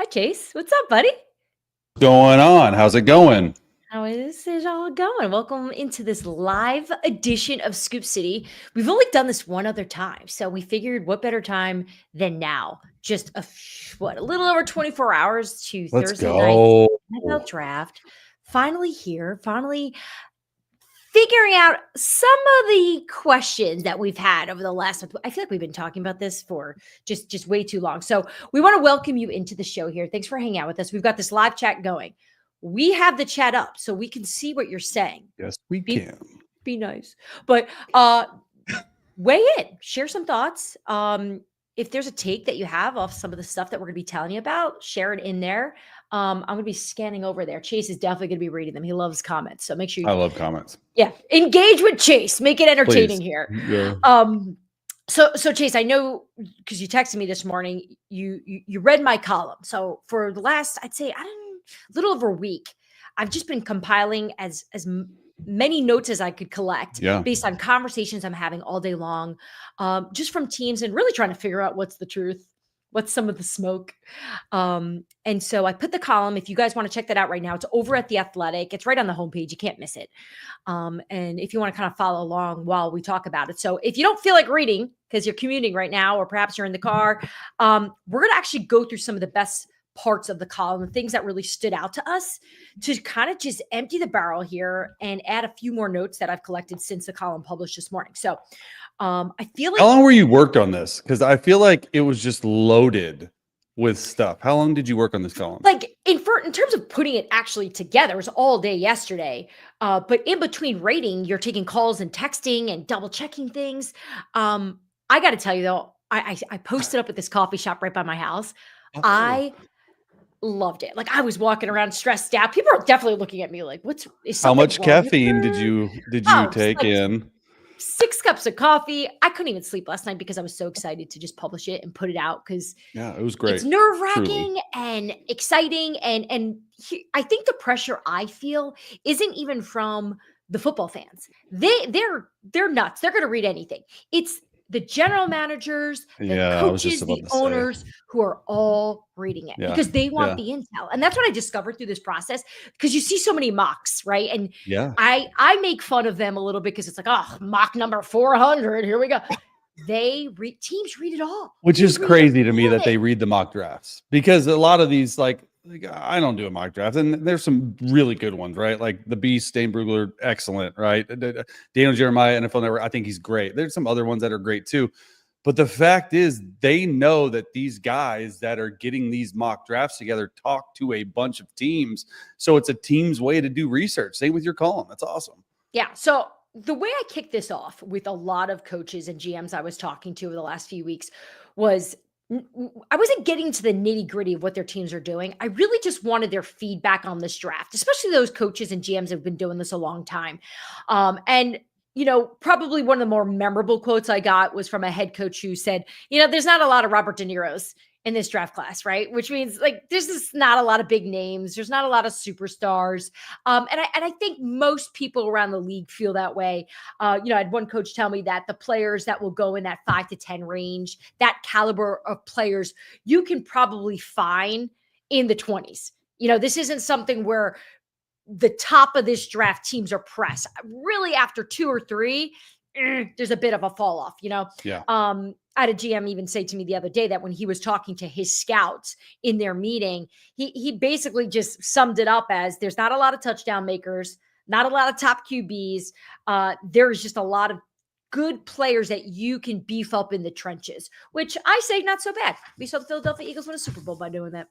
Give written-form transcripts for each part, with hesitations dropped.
Hi, Chase. What's up, buddy? Going on? How's it going? How is it all going? Welcome into this live edition of Scoop City. We've only done this one other time, so we figured what better time than now? Just a little over 24 hours to Let's Thursday night go. NFL draft. Finally here, finally figuring out some of the questions that we've had over the last month. I feel like we've been talking about this for just way too long. So we want to welcome you into the show here. Thanks for hanging out with us. We've got this live chat going. We have the chat up so we can see what you're saying. Yes, we can. Be nice. But weigh in, share some thoughts. If there's a take that you have off some of the stuff that we're going to be telling you about, share it in there. I'm going to be scanning over there. Chase is definitely going to be reading them. He loves comments. So make sure I love comments. Yeah. Engage with Chase. Make it entertaining Please. here. Yeah. So Chase, I know because you texted me this morning, you read my column. So for the last, I'd say, little over a week, I've just been compiling as many notes as I could collect based on conversations I'm having all day long, just from teams and really trying to figure out what's the truth, what's some of the smoke. And so I put the column, if you guys want to check that out right now, it's over at The Athletic. It's right on the homepage. You can't miss it. And if you want to kind of follow along while we talk about it. So if you don't feel like reading because you're commuting right now, or perhaps you're in the car, we're going to actually go through some of the best parts of the column, the things that really stood out to us, to kind of just empty the barrel here and add a few more notes that I've collected since the column published this morning. So I feel like— How long were you worked on this? Because I feel like it was just loaded with stuff. How long did you work on this column? Like in terms of putting it actually together, it was all day yesterday. But in between rating, you're taking calls and texting and double checking things. I got to tell you though, I posted up at this coffee shop right by my house. Oh. I loved it. Like I was walking around stressed out. People are definitely looking at me like, how much caffeine did you take in? 6 cups of coffee. I couldn't even sleep last night because I was so excited to just publish it and put it out, because it was great. It's nerve-wracking and exciting. And I think the pressure I feel isn't even from the football fans. They're nuts. They're going to read anything. It's the general managers, the coaches, the owners who are all reading it because they want the intel. And that's what I discovered through this process, because you see so many mocks, right? And I make fun of them a little bit because it's like, oh, mock number 400. Here we go. Teams read it all. Which is crazy to me that they read the mock drafts, because a lot of these, like I don't do a mock draft, and there's some really good ones, right? Like the Beast, Steinbrugler, excellent, right? Daniel Jeremiah, NFL Network, I think he's great. There's some other ones that are great too. But the fact is, they know that these guys that are getting these mock drafts together talk to a bunch of teams. So it's a team's way to do research. Same with your column. That's awesome. Yeah. So the way I kicked this off with a lot of coaches and GMs I was talking to over the last few weeks was, I wasn't getting to the nitty gritty of what their teams are doing. I really just wanted their feedback on this draft, especially those coaches and GMs that have been doing this a long time. And probably one of the more memorable quotes I got was from a head coach who said, there's not a lot of Robert De Niro's in this draft class, right? Which means like there's just not a lot of big names. There's not a lot of superstars. And I think most people around the league feel that way. I had one coach tell me that the players that will go in that 5 to 10 range, that caliber of players, you can probably find in the 20s. This isn't something where the top of this draft teams are pressed. Really, after 2 or 3, there's a bit of a fall off, Yeah. I had a GM even say to me the other day that when he was talking to his scouts in their meeting, he basically just summed it up as there's not a lot of touchdown makers, not a lot of top QBs. There's just a lot of good players that you can beef up in the trenches, which I say not so bad. We saw the Philadelphia Eagles win a Super Bowl by doing that.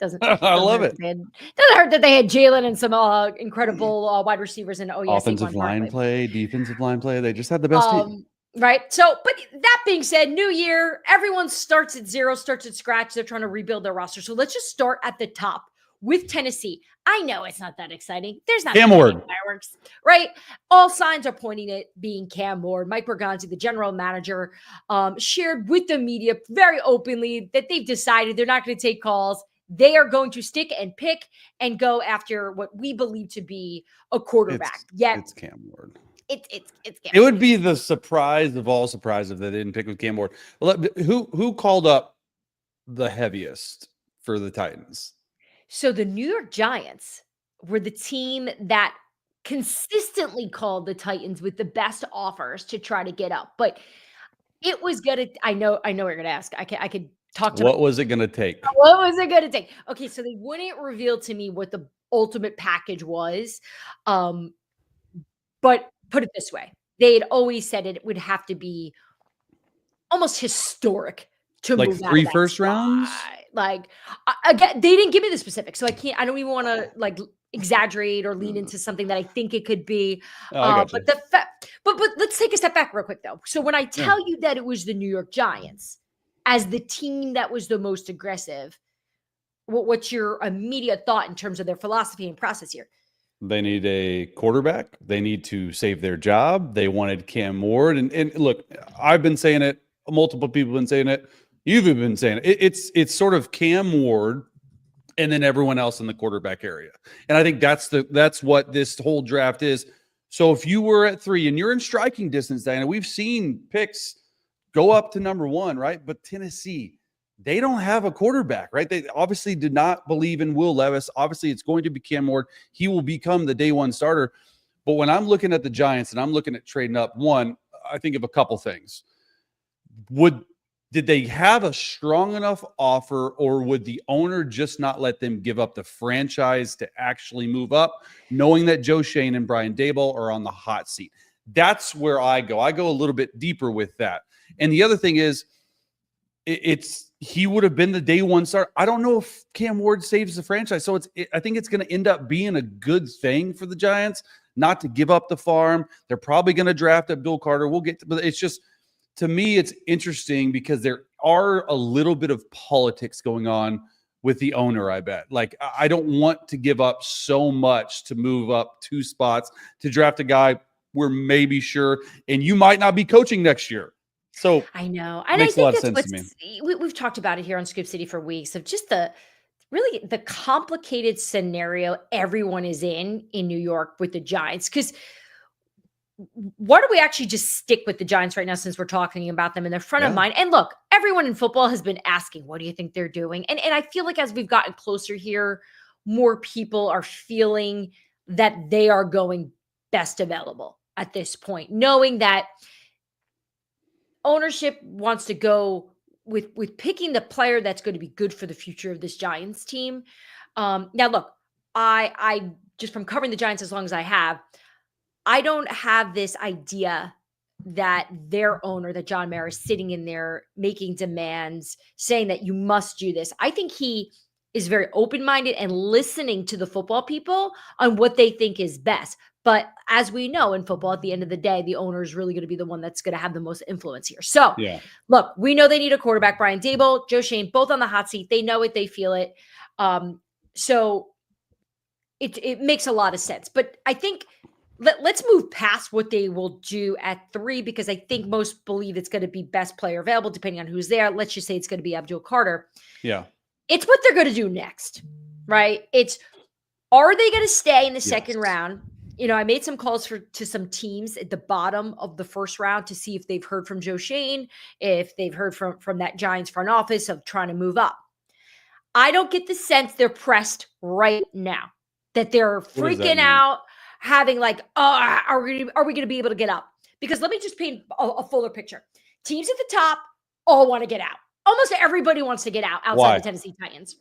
I love it. Doesn't hurt that they had Jalen and some incredible wide receivers and offensive line play, defensive line play. They just had the best team. Right. So, but that being said, new year, everyone starts at zero, starts at scratch. They're trying to rebuild their roster. So let's just start at the top with Tennessee. I know it's not that exciting. There's not fireworks, right? All signs are pointing at being Cam Ward. Mike Bergonzi, the general manager, shared with the media very openly that they've decided they're not going to take calls. They are going to stick and pick and go after what we believe to be a quarterback. It's Cam Ward. It's It would be the surprise of all surprises if they didn't pick with Cam Ward. Who called up the heaviest for the Titans. So the New York Giants were the team that consistently called the Titans with the best offers to try to get up. But it was gonna I know what you're gonna ask. I could talk to What was it going to take? what was it gonna take? Okay, so they wouldn't reveal to me what the ultimate package was. But put it this way, they had always said it would have to be almost historic to Like move out 3 of that first spot. rounds? Like, again, they didn't give me the specifics, so I don't even wanna, like, exaggerate or lean into something that I think it could be. Oh, I got you. But let's take a step back real quick, though. So when I tell you that it was the New York Giants as the team that was the most aggressive, what's your immediate thought in terms of their philosophy and process here? They need a quarterback. They need to save their job. They wanted Cam Ward. And look, I've been saying it. Multiple people have been saying it. You've been saying it. It's sort of Cam Ward and then everyone else in the quarterback area. And I think that's what this whole draft is. So if you were at 3 and you're in striking distance, Diana, we've seen picks go up to number 1, right? But Tennessee, they don't have a quarterback, right? They obviously did not believe in Will Levis. Obviously, it's going to be Cam Ward. He will become the day 1 starter. But when I'm looking at the Giants and I'm looking at trading up, one, I think of a couple things. Did they have a strong enough offer, or would the owner just not let them give up the franchise to actually move up, knowing that Joe Shane and Brian Daboll are on the hot seat? That's where I go. I go a little bit deeper with that. And the other thing is, he would have been the day 1 start. I don't know if Cam Ward saves the franchise. So I think it's going to end up being a good thing for the Giants not to give up the farm. They're probably going to draft Abdul Carter. We'll get to, but it's just, to me, it's interesting because there are a little bit of politics going on with the owner, I bet. Like, I don't want to give up so much to move up 2 spots to draft a guy we're maybe sure, and you might not be coaching next year. So I know. And makes I think a lot of that's sense to me. we've talked about it here on Scoop City for weeks of just the complicated scenario everyone is in New York with the Giants. Because why don't we actually just stick with the Giants right now, since we're talking about them in the front of mind? And look, everyone in football has been asking, what do you think they're doing? And I feel like as we've gotten closer here, more people are feeling that they are going best available at this point, knowing that ownership wants to go with picking the player that's going to be good for the future of this Giants team. Now, look, I just from covering the Giants as long as I have, I don't have this idea that their owner, that John Mara, is sitting in there making demands, saying that you must do this. I think he is very open-minded and listening to the football people on what they think is best. But as we know in football, at the end of the day, the owner is really going to be the one that's going to have the most influence here. So, look, we know they need a quarterback. Brian Daboll, Joe Shane, both on the hot seat. They know it. They feel it. So it makes a lot of sense. But I think let's move past what they will do at 3, because I think most believe it's going to be best player available, depending on who's there. Let's just say it's going to be Abdul Carter. Yeah. It's what they're going to do next, right? Are they going to stay in the second round? You know, I made some calls to some teams at the bottom of the first round to see if they've heard from Joe Shane, if they've heard from that Giants front office of trying to move up. I don't get the sense they're pressed right now, that they're freaking out, having like, are we going to be able to get up? Because let me just paint a fuller picture. Teams at the top all want to get out. Almost everybody wants to get out outside the Tennessee Titans.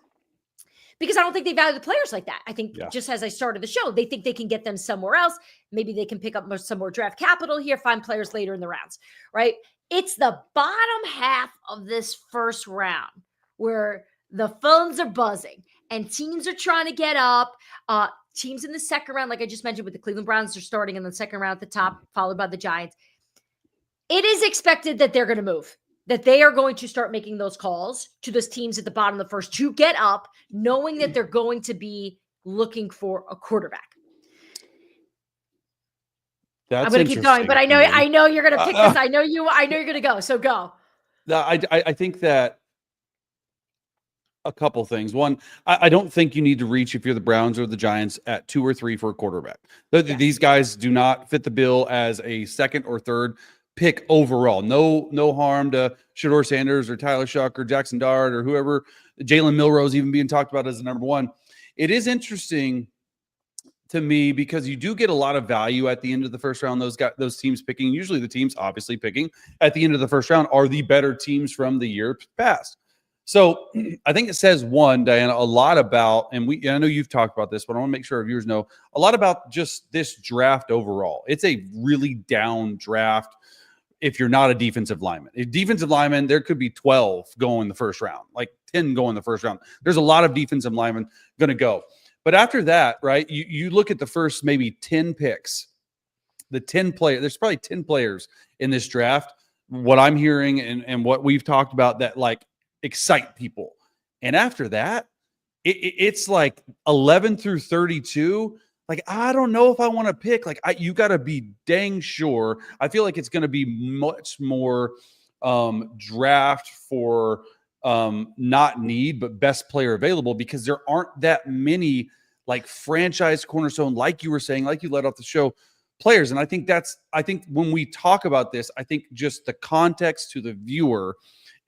Because I don't think they value the players like that. I think just as I started the show, they think they can get them somewhere else. Maybe they can pick up some more draft capital here, find players later in the rounds, right? It's the bottom half of this first round where the phones are buzzing and teams are trying to get up. Teams in the second round, like I just mentioned with the Cleveland Browns, are starting in the second round at the top, followed by the Giants. It is expected that they're going to move, that they are going to start making those calls to those teams at the bottom of the first to get up, knowing that they're going to be looking for a quarterback. I'm going to keep going, but I know you're going to pick this. I know you're going to go. So go. I think that a couple things. One, I don't think you need to reach, if you're the Browns or the Giants, at 2 or 3 for a quarterback. These guys do not fit the bill as a second or third. pick overall. No harm to Shedeur Sanders or Tyler Shuck or Jackson Dart or whoever. Jalen Milrose even being talked about as the number one. It is interesting to me because you do get a lot of value at the end of the first round. Those teams picking, usually the teams obviously picking at the end of the first round are the better teams from the year past. So I think it says Dianna, a lot about, and I know you've talked about this, but I want to make sure our viewers know a lot about just this draft overall. It's a really down draft if you're not a defensive lineman. A defensive lineman, there could be 12 going the first round, like 10 going the first round. There's a lot of defensive linemen going to go. But after that, right, you look at the first maybe 10 picks, the 10 players, there's probably 10 players in this draft, what I'm hearing and what we've talked about that like excite people. And after that, it's like 11 through 32. Like, I don't know if I want to pick. Like, you got to be dang sure. I feel like it's going to be much more draft for not need, but best player available, because there aren't that many like franchise cornerstone, like you were saying, like you led off the show, players. And I think when we talk about this, I think just the context to the viewer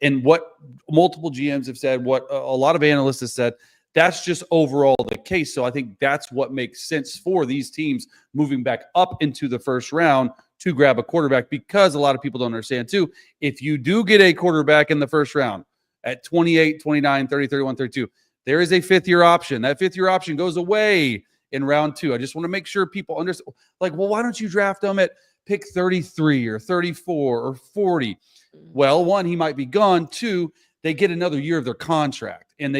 and what multiple GMs have said, what a lot of analysts have said, that's just overall the case. So I think that's what makes sense for these teams moving back up into the first round to grab a quarterback, because a lot of people don't understand too. If you do get a quarterback in the first round at 28, 29, 30, 31, 32, there is a fifth-year option. That fifth-year option goes away in round 2. I just want to make sure people understand, like, well, why don't you draft them at pick 33 or 34 or 40? Well, one, he might be gone. Two, they get another year of their contract. And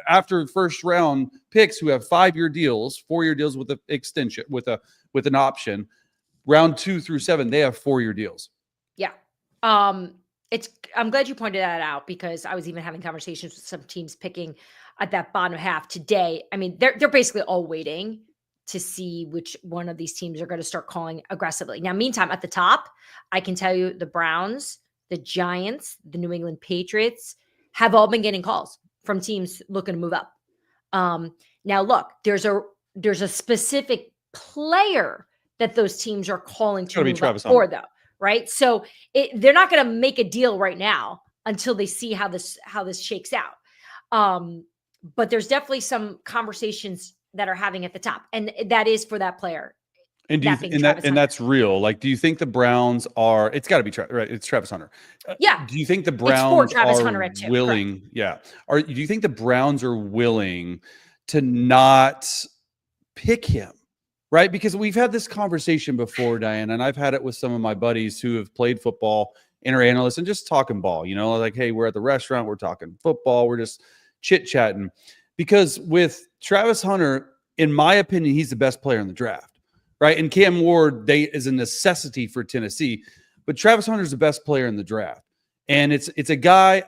after first round picks who have 5-year deals, 4-year deals with an extension, with an option, round 2 through 7, they have 4-year deals. Yeah. I'm glad you pointed that out, because I was even having conversations with some teams picking at that bottom half today. I mean, they're basically all waiting to see which one of these teams are going to start calling aggressively. Now, meantime, at the top, I can tell you the Browns, the Giants, the New England Patriots have all been getting calls from teams looking to move up. Now, look, there's a specific player that those teams are calling to move up for, though, right? So they're not going to make a deal right now until they see how this shakes out. But there's definitely some conversations that are having at the top, and that is for that player. And that's real. Like, do you think the Browns are? It's got to be right. It's Travis Hunter. Yeah. Do you think the Browns are willing? Correct. Yeah. Do you think the Browns are willing to not pick him? Right, because we've had this conversation before, Dianna, and I've had it with some of my buddies who have played football, inner analysts, and just talking ball. You know, like, hey, we're at the restaurant, we're talking football, we're just chit chatting. Because with Travis Hunter, in my opinion, he's the best player in the draft. Right. And Cam Ward is a necessity for Tennessee, but Travis Hunter is the best player in the draft. And it's a guy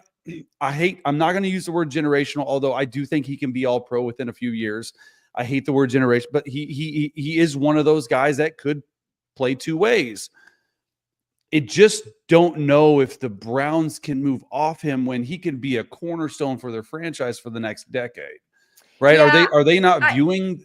I'm not going to use the word generational, although I do think he can be all pro within a few years. I hate the word generation, but he is one of those guys that could play two ways. It just don't know if the Browns can move off him when he can be a cornerstone for their franchise for the next decade. Right? Yeah, are they not viewing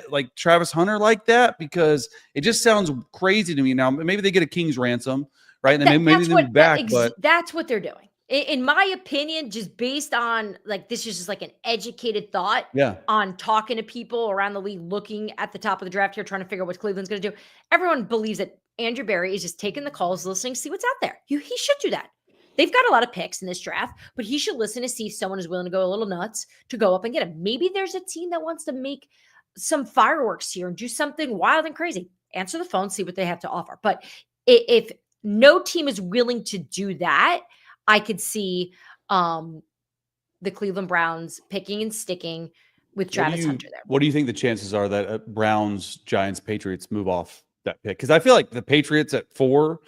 like Travis Hunter like that? Because it just sounds crazy to me. Now, maybe they get a king's ransom, right? And then maybe they move back. But that's what they're doing. In my opinion, just based on, like, this is just like an educated thought on talking to people around the league, looking at the top of the draft here, trying to figure out what Cleveland's going to do. Everyone believes that Andrew Berry is just taking the calls, listening, see what's out there. He should do that. They've got a lot of picks in this draft, but he should listen to see if someone is willing to go a little nuts to go up and get him. Maybe there's a team that wants to make some fireworks here and do something wild and crazy. Answer the phone, see what they have to offer. But if no team is willing to do that, I could see the Cleveland Browns picking and sticking with Travis Hunter there. What do you think the chances are that Browns, Giants, Patriots move off that pick? Because I feel like the Patriots at 4,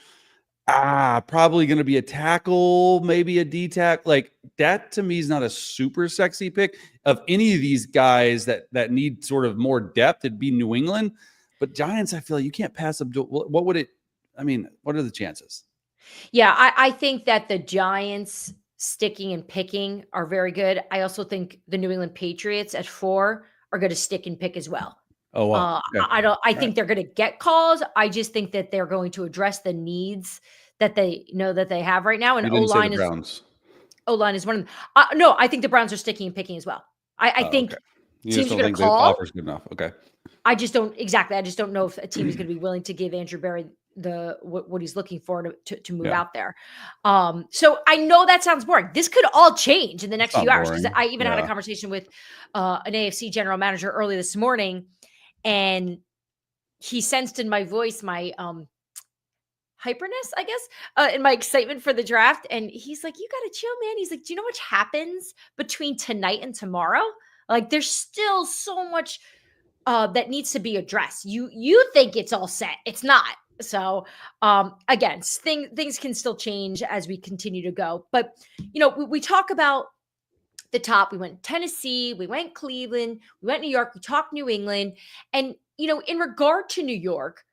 probably going to be a tackle, maybe a D-tack. Like, that to me is not a super sexy pick. Of any of these guys that need sort of more depth, it'd be New England. But Giants, I feel like you can't pass Abdul. What are the chances? Yeah, I think that the Giants sticking and picking are very good. I also think the New England Patriots at 4 are going to stick and pick as well. Oh, wow. Okay. I think they're going to get calls. I just think that they're going to address the needs that they know that they have right now. And You didn't say the Browns. O-line is one of them. No, I think the Browns are sticking and picking as well. I Oh, think okay. You just teams are don't going think to the call. offer's good enough. Okay. I just don't know if a team is going to be willing to give Andrew Berry what he's looking for to move Yeah. out there. So I know that sounds boring. This could all change in the next It's few not hours, because boring. I even had a Yeah. conversation with an AFC general manager early this morning, and he sensed in my voice my hyperness, I guess, in my excitement for the draft. And he's like, "You got to chill, man." He's like, "Do you know what happens between tonight and tomorrow? Like, there's still so much that needs to be addressed. You think it's all set. It's not." So again, things can still change as we continue to go. But we talk about the top. We went Tennessee, we went Cleveland, we went New York, we talked New England. And in regard to New York,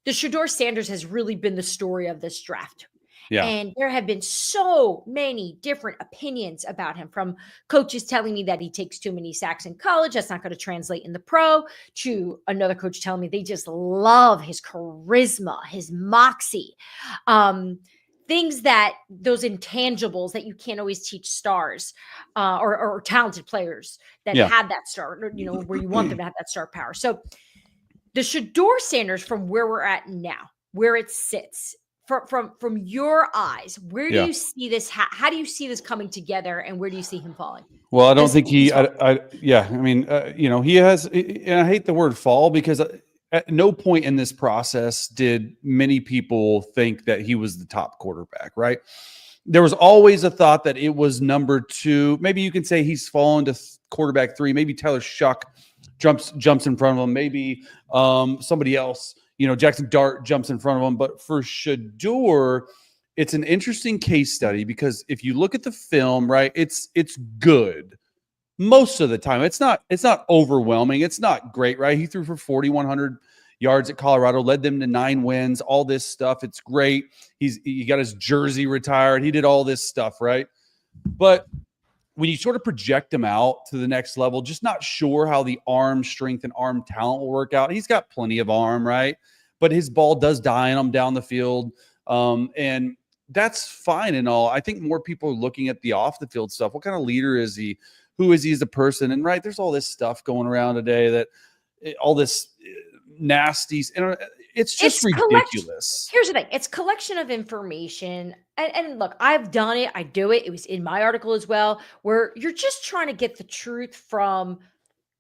the Shedeur Sanders has really been the story of this draft. Yeah. And there have been so many different opinions about him, from coaches telling me that he takes too many sacks in college, that's not going to translate in the pro, to another coach telling me they just love his charisma, his moxie, things that those intangibles that you can't always teach stars or talented players that have that star, where you want them to have that star power. So the Shedeur Sanders, from where we're at now, where it sits, from your eyes, where do you see this? How do you see this coming together, and where do you see him falling? Well, I don't think he has, and I hate the word fall, because at no point in this process did many people think that he was the top quarterback, right? There was always a thought that it was number 2. Maybe you can say he's fallen to quarterback 3. Maybe Tyler Shuck jumps in front of him. Maybe somebody else, Jackson Dart jumps in front of him. But for Shedeur, it's an interesting case study, because if you look at the film, right, it's good most of the time. It's not overwhelming. It's not great, right? He threw for 4,100 yards at Colorado, led them to 9 wins, all this stuff. It's great. He got his jersey retired. He did all this stuff, right? But when you sort of project him out to the next level, just not sure how the arm strength and arm talent will work out. He's got plenty of arm, right? But his ball does die on him down the field. And that's fine and all. I think more people are looking at the off the field stuff. What kind of leader is he? Who is he as a person? And right, there's all this stuff going around today, that all this nasties, and it's just ridiculous. Here's the thing. It's collection of information. And look, I've done it. I do it. It was in my article as well, where you're just trying to get the truth from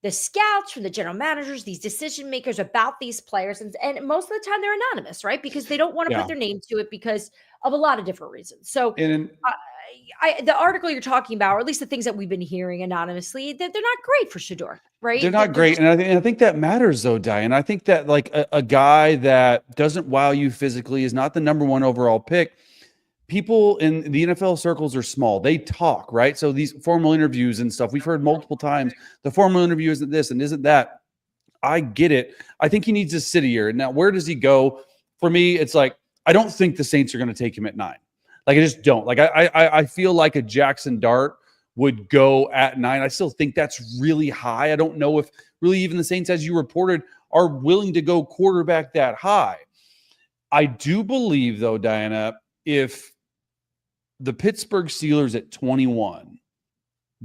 the scouts, from the general managers, these decision makers about these players. And most of the time they're anonymous, right? Because they don't want to put their name to it because of a lot of different reasons. So the article you're talking about, or at least the things that we've been hearing anonymously, they're not great for Shedeur, right? They're not great. And I think that matters, though, Diane. I think that like a guy that doesn't wow you physically, is not the number 1 overall pick. People in the NFL circles are small. They talk, right? So these formal interviews and stuff, we've heard multiple times, the formal interview isn't this and isn't that. I get it. I think he needs to sit here. Now, where does he go? For me, it's like, I don't think the Saints are going to take him at 9. Like, I just don't. Like, I feel like a Jackson Dart would go at 9. I still think that's really high. I don't know if really even the Saints, as you reported, are willing to go quarterback that high. I do believe, though, Dianna, if the Pittsburgh Steelers at 21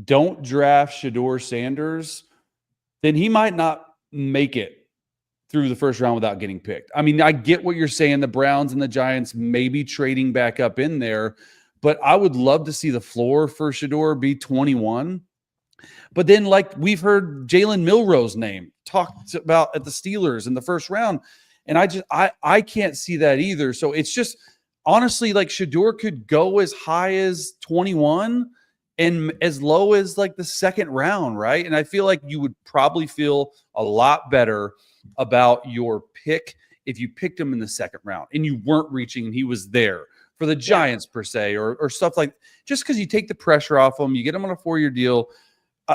don't draft Shedeur Sanders, then he might not make it through the first round without getting picked. I mean, I get what you're saying. The Browns and the Giants may be trading back up in there, but I would love to see the floor for Shedeur be 21. But then, like, we've heard Jalen Milroe's name talked about at the Steelers in the first round, and I can't see that either. So it's just, honestly, like, Shedeur could go as high as 21 and as low as like the second round, right? And I feel like you would probably feel a lot better about your pick if you picked him in the second round and you weren't reaching and he was there for the Giants per se, or stuff like, just because you take the pressure off him, you get him on a 4-year deal.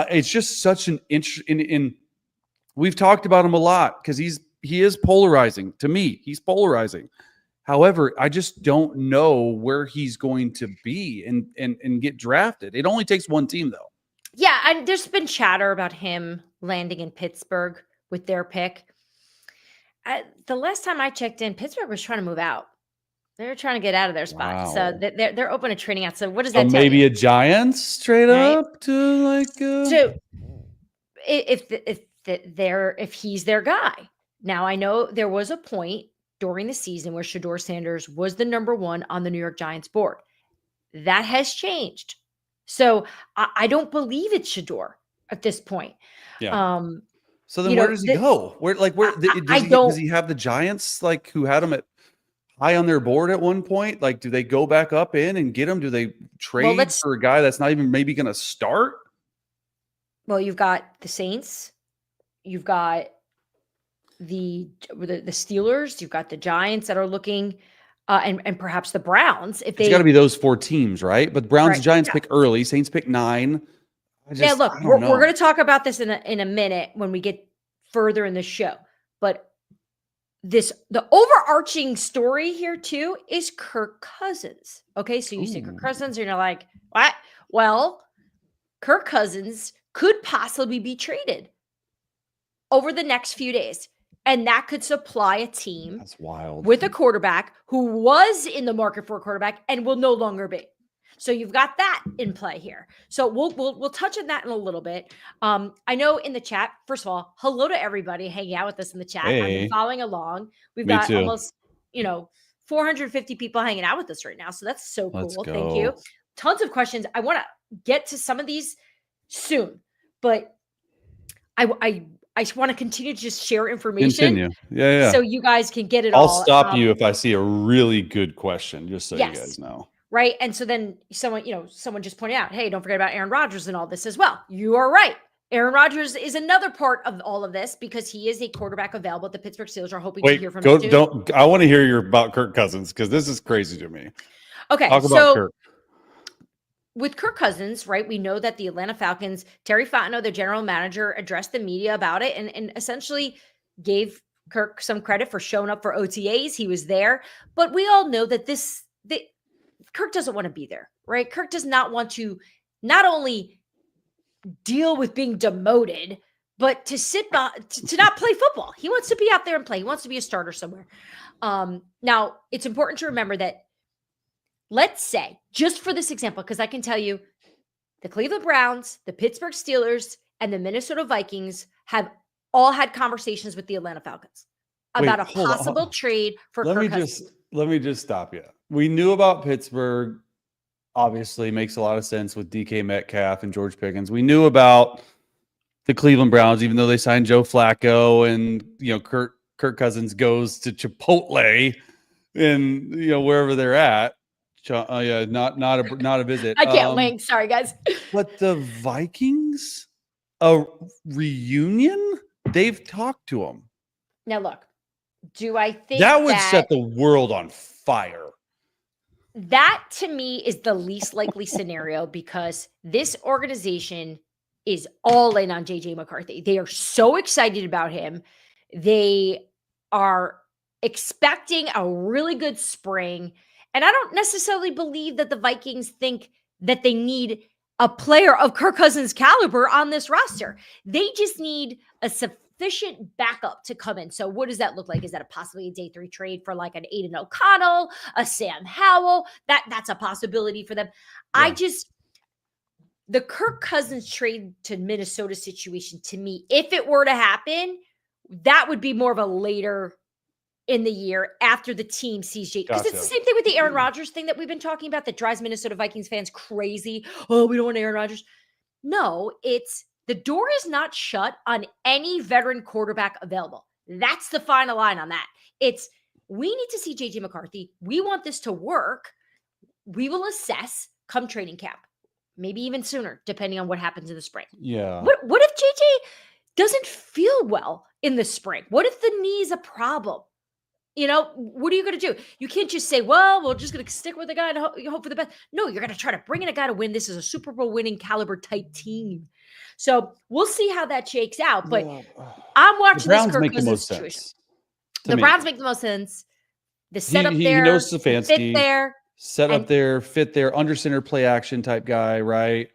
It's just such an interest in we've talked about him a lot because he is polarizing to me. He's polarizing. However, I just don't know where he's going to be and get drafted. It only takes one team, though. Yeah, and there's been chatter about him landing in Pittsburgh, with their pick. The last time I checked in, Pittsburgh was trying to move out. They're trying to get out of their spot. So Wow. they're open to trading out. So what does So that tell maybe you? a Giants straight Right? up to like So if he's their guy. Now I know there was a point during the season where Shedeur Sanders was the number 1 on the New York Giants board. That has changed. So I don't believe it's Shedeur at this point. yeah. So then You where know, does he go? Where I does don't. he have the Giants like who had him at high on their board at one point? Like, do they go back up in and get him? Do they Well, trade for a guy that's not even maybe going to start? Well, you've got the Saints, you've got the Steelers, you've got the Giants that are looking, and perhaps the Browns. If It's got to be those 4 teams, right? But Browns Right, and Giants yeah. pick early, Saints pick 9. Yeah, look, I we're don't know. going to talk about this in a minute when we get further in the show. But the overarching story here too is Kirk Cousins. Okay, so you say Kirk Cousins, and you're like, what? Well, Kirk Cousins could possibly be traded over the next few days. And that could supply a team That's wild. with a quarterback who was in the market for a quarterback and will no longer be. So you've got that in play here. So we'll touch on that in a little bit. I know in the chat, first of all, hello to everybody hanging out with us in the chat. I've been following along. We've Me got too. almost 450 people hanging out with us right now. So that's so cool. Let's go. Thank you. Tons of questions. I want to get to some of these soon, but I just want to continue to just share information. Continue. Yeah. So you guys can get it I'll all. stop you if I see a really good question, just so you Yes. guys know. Right. And so then someone just pointed out, hey, don't forget about Aaron Rodgers and all this as well. You are right. Aaron Rodgers is another part of all of this because he is a quarterback available. The Pittsburgh Steelers are hoping to hear from him soon. I want to hear about Kirk Cousins because this is crazy to me. Okay. Talk about Kirk. With Kirk Cousins, right, we know that the Atlanta Falcons, Terry Fontenot, the general manager, addressed the media about it and essentially gave Kirk some credit for showing up for OTAs. He was there. But we all know that Kirk doesn't want to be there, right? Kirk does not want to not only deal with being demoted, but to to not play football. He wants to be out there and play. He wants to be a starter somewhere. Now, it's important to remember that, let's say, just for this example, because I can tell you the Cleveland Browns, the Pittsburgh Steelers, and the Minnesota Vikings have all had conversations with the Atlanta Falcons about a possible trade for Kirk Cousins. Let me just stop you. We knew about Pittsburgh. Obviously, makes a lot of sense with DK Metcalf and George Pickens. We knew about the Cleveland Browns, even though they signed Joe Flacco and Kirk Cousins goes to Chipotle and wherever they're at. Yeah, not a visit. I can't link. Sorry, guys. But the Vikings, a reunion? They've talked to them. Now, look, do I think that would set the world on fire? That, to me, is the least likely scenario because this organization is all in on JJ McCarthy. They are so excited about him. They are expecting a really good spring. And I don't necessarily believe that the Vikings think that they need a player of Kirk Cousins' caliber on this roster. They just need a sufficient backup to come in. So what does that look like? Is that possibly a day 3 trade for like an Aiden O'Connell, a Sam Howell? That's a possibility for them. Yeah. The Kirk Cousins trade to Minnesota situation, to me, if it were to happen, that would be more of a later in the year after the team sees Jake. Because it's the same thing with the Aaron Rodgers thing that we've been talking about that drives Minnesota Vikings fans crazy. Oh, we don't want Aaron Rodgers. No, the door is not shut on any veteran quarterback available. That's the final line on that. We need to see JJ McCarthy. We want this to work. We will assess come training camp, maybe even sooner, depending on what happens in the spring. Yeah. What if JJ doesn't feel well in the spring? What if the knee is a problem? What are you going to do? You can't just say, well, we're just going to stick with the guy and hope for the best. No, you're going to try to bring in a guy to win. This is a Super Bowl winning caliber type team. So we'll see how that shakes out. But I'm watching this Kirk Cousins situation. The Browns make the most sense. The setup there. He knows Stefanski. Fit there. Set up there, fit there, under center play action type guy, right?